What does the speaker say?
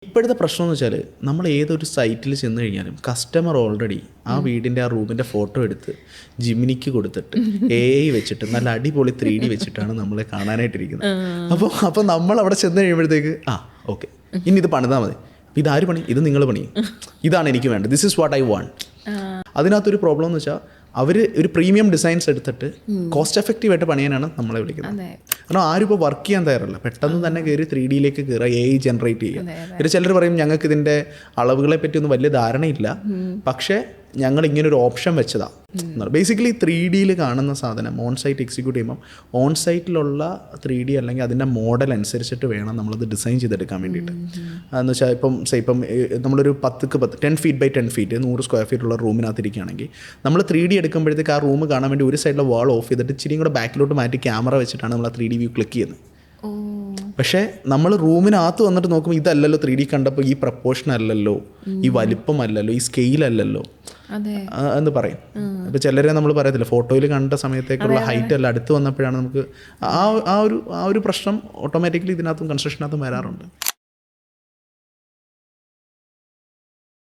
ഇപ്പോഴത്തെ പ്രശ്നം എന്ന് വെച്ചാൽ നമ്മൾ ഏതൊരു സൈറ്റിൽ ചെന്ന് കഴിഞ്ഞാലും കസ്റ്റമർ ഓൾറെഡി ആ വീടിൻ്റെ ആ റൂമിൻ്റെ ഫോട്ടോ എടുത്ത് ജിമിനിക്ക് കൊടുത്തിട്ട് AI വെച്ചിട്ട് നല്ല അടിപൊളി 3D വെച്ചിട്ടാണ് നമ്മളെ കാണാനായിട്ടിരിക്കുന്നത്. അപ്പോൾ നമ്മൾ അവിടെ ചെന്ന് കഴിയുമ്പോഴത്തേക്ക് ഓക്കെ ഇനി ഇത് പണിതാൽ മതി. അപ്പോൾ ഇതാര് പണി? ഇത് നിങ്ങൾ പണി. ഇതാണ് എനിക്ക് വേണ്ടത്. This is what I want. അതിനകത്തൊരു പ്രോബ്ലം എന്ന് വെച്ചാൽ അവർ ഒരു പ്രീമിയം ഡിസൈൻസ് എടുത്തിട്ട് കോസ്റ്റ് എഫക്റ്റീവായിട്ട് പണിയാനാണ് നമ്മളെ വിളിക്കുന്നത്. കാരണം ആരും ഇപ്പോൾ വർക്ക് ചെയ്യാൻ തയ്യാറല്ല. പെട്ടെന്ന് തന്നെ കയറി 3Dയിലേക്ക് കയറുക, AI ജനറേറ്റ് ചെയ്യുക. ഒരു ചിലർ പറയും ഞങ്ങൾക്ക് ഇതിൻ്റെ അളവുകളെ പറ്റി ഒന്നും വലിയ ധാരണയില്ല, പക്ഷേ ഞങ്ങൾ ഇങ്ങനൊരു ഓപ്ഷൻ വെച്ചതാണ്. ബേസിക്കലി 3Dയിൽ കാണുന്ന സാധനം ഓൺ സൈറ്റ് എക്സിക്യൂട്ട് ചെയ്യുമ്പം ഓൺ സൈറ്റിലുള്ള 3D അല്ലെങ്കിൽ അതിൻ്റെ മോഡൽ അനുസരിച്ചിട്ട് വേണം നമ്മളത് ഡിസൈൻ ചെയ്തെടുക്കാൻ വേണ്ടിയിട്ട്. എന്ന് വെച്ചാൽ ഇപ്പം നമ്മളൊരു 10 feet by 10 feet 100 square feet ഉള്ള റൂമിനകത്ത് ഇരിക്കുകയാണെങ്കിൽ നമ്മൾ 3D എടുക്കുമ്പോഴത്തേക്ക് ആ റൂം കാണാൻ വേണ്ടി ഒരു സൈഡിലെ വാൾ ഓഫ് ചെയ്തിട്ട് ഇച്ചിരിയും കൂടെ ബാക്കിലോട്ട് മാറ്റി ക്യാമറ വെച്ചിട്ടാണ് നമ്മൾ ആ 3D വ്യൂ ക്ലിക്ക് ചെയ്യുന്നത്. പക്ഷേ നമ്മൾ റൂമിനകത്ത് വന്നിട്ട് നോക്കുമ്പോൾ ഇതല്ലല്ലോ 3D കണ്ടപ്പോൾ ഈ പ്രപ്പോർഷൻ അല്ലല്ലോ, ഈ വലിപ്പം അല്ലല്ലോ, ഈ സ്കെയിൽ അല്ലല്ലോ എന്ന് പറയും. ഇപ്പോൾ ചിലരെ നമ്മൾ പറയത്തില്ല ഫോട്ടോയിൽ കണ്ട സമയത്തേക്കുള്ള ഹൈറ്റ് അല്ല, അടുത്ത് വന്നപ്പോഴാണ് നമുക്ക് ആ ഒരു പ്രശ്നം ഓട്ടോമാറ്റിക്കലി ഇതിനകത്തും കൺസ്ട്രക്ഷനകത്തും വരാറുണ്ട്.